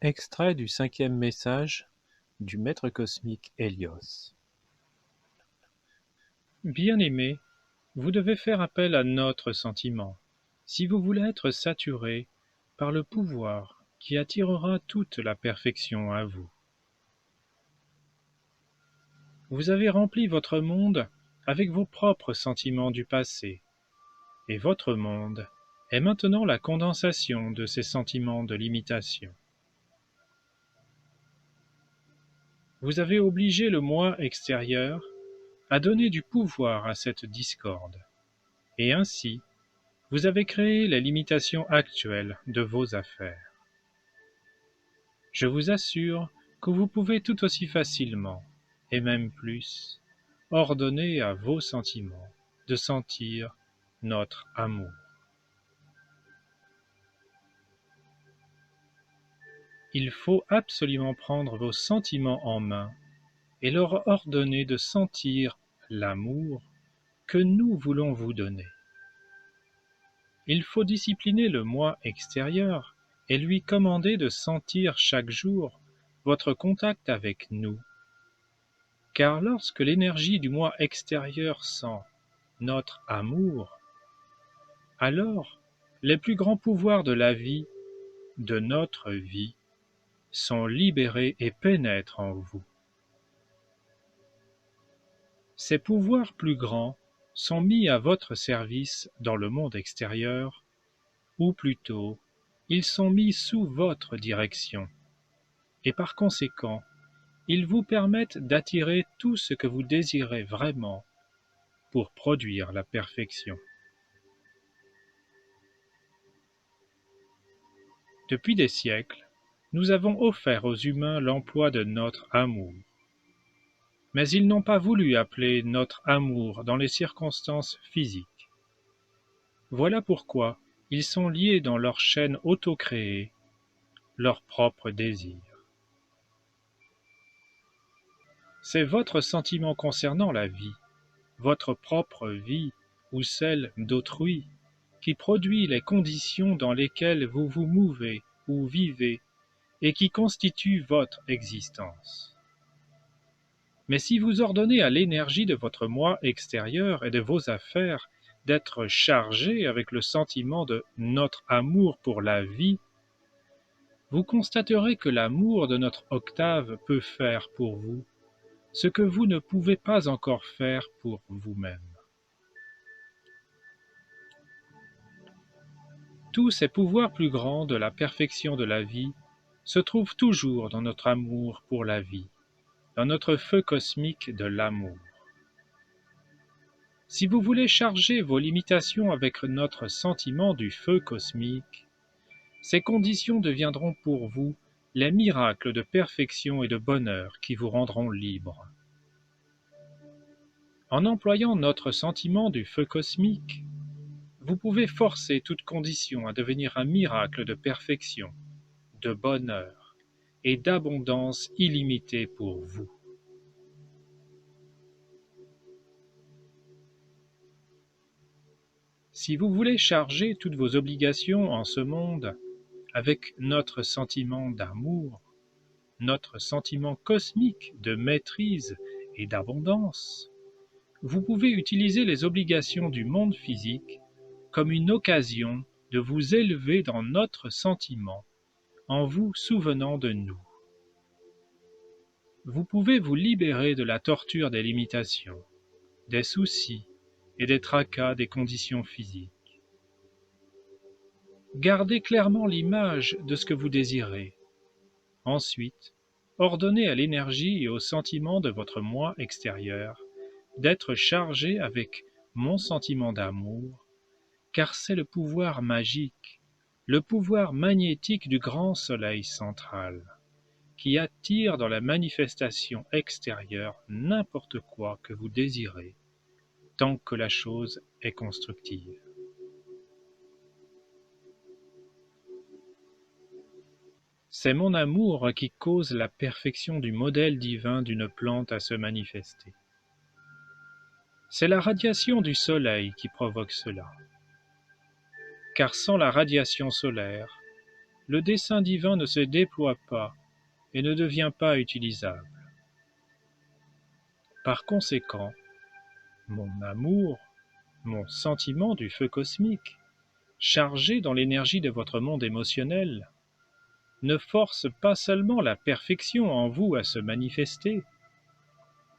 Extrait du 5e message du Maître cosmique Hélios. Bien-aimés, vous devez faire appel à notre sentiment, si vous voulez être saturés par le pouvoir qui attirera toute la perfection à vous. Vous avez rempli votre monde avec vos propres sentiments du passé, et votre monde est maintenant la condensation de ces sentiments de limitation. Vous avez obligé le moi extérieur à donner du pouvoir à cette discorde, et ainsi, vous avez créé les limitations actuelles de vos affaires. Je vous assure que vous pouvez tout aussi facilement, et même plus, ordonner à vos sentiments de sentir notre amour. Il faut absolument prendre vos sentiments en main et leur ordonner de sentir l'amour que nous voulons vous donner. Il faut discipliner le moi extérieur et lui commander de sentir chaque jour votre contact avec nous. Car lorsque l'énergie du moi extérieur sent notre amour, alors les plus grands pouvoirs de la vie, de notre vie, sont libérés et pénètrent en vous. Ces pouvoirs plus grands sont mis à votre service dans le monde extérieur, ou plutôt, ils sont mis sous votre direction, et par conséquent, ils vous permettent d'attirer tout ce que vous désirez vraiment pour produire la perfection. Depuis des siècles, nous avons offert aux humains l'emploi de notre amour. Mais ils n'ont pas voulu appeler notre amour dans les circonstances physiques. Voilà pourquoi ils sont liés dans leur chaîne auto-créée, leur propre désir. C'est votre sentiment concernant la vie, votre propre vie ou celle d'autrui, qui produit les conditions dans lesquelles vous vous mouvez ou vivez et qui constitue votre existence. Mais si vous ordonnez à l'énergie de votre moi extérieur et de vos affaires d'être chargée avec le sentiment de notre amour pour la vie, vous constaterez que l'amour de notre octave peut faire pour vous ce que vous ne pouvez pas encore faire pour vous-même. Tous ces pouvoirs plus grands de la perfection de la vie se trouvent toujours dans notre amour pour la vie, dans notre feu cosmique de l'amour. Si vous voulez charger vos limitations avec notre sentiment du feu cosmique, ces conditions deviendront pour vous les miracles de perfection et de bonheur qui vous rendront libres. En employant notre sentiment du feu cosmique, vous pouvez forcer toute condition à devenir un miracle de perfection, de bonheur et d'abondance illimitée pour vous. Si vous voulez charger toutes vos obligations en ce monde avec notre sentiment d'amour, notre sentiment cosmique de maîtrise et d'abondance, vous pouvez utiliser les obligations du monde physique comme une occasion de vous élever dans notre sentiment en vous souvenant de nous. Vous pouvez vous libérer de la torture des limitations, des soucis et des tracas des conditions physiques. Gardez clairement l'image de ce que vous désirez. Ensuite, ordonnez à l'énergie et au sentiment de votre moi extérieur d'être chargé avec mon sentiment d'amour, car c'est le pouvoir magique, le pouvoir magnétique du grand soleil central, qui attire dans la manifestation extérieure n'importe quoi que vous désirez, tant que la chose est constructive. C'est mon amour qui cause la perfection du modèle divin d'une plante à se manifester. C'est la radiation du soleil qui provoque cela. Car sans la radiation solaire, le dessein divin ne se déploie pas et ne devient pas utilisable. Par conséquent, mon amour, mon sentiment du feu cosmique, chargé dans l'énergie de votre monde émotionnel, ne force pas seulement la perfection en vous à se manifester,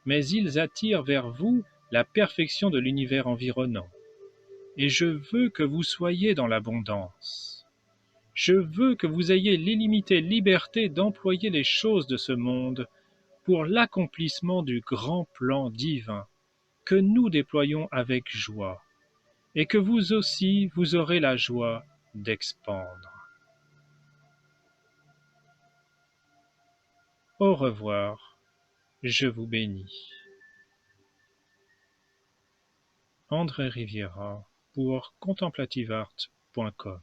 mais ils attirent vers vous la perfection de l'univers environnant. Et je veux que vous soyez dans l'abondance. Je veux que vous ayez l'illimitée liberté d'employer les choses de ce monde pour l'accomplissement du grand plan divin que nous déployons avec joie, et que vous aussi vous aurez la joie d'expandre. Au revoir, je vous bénis. André Riviera pour contemplativeart.com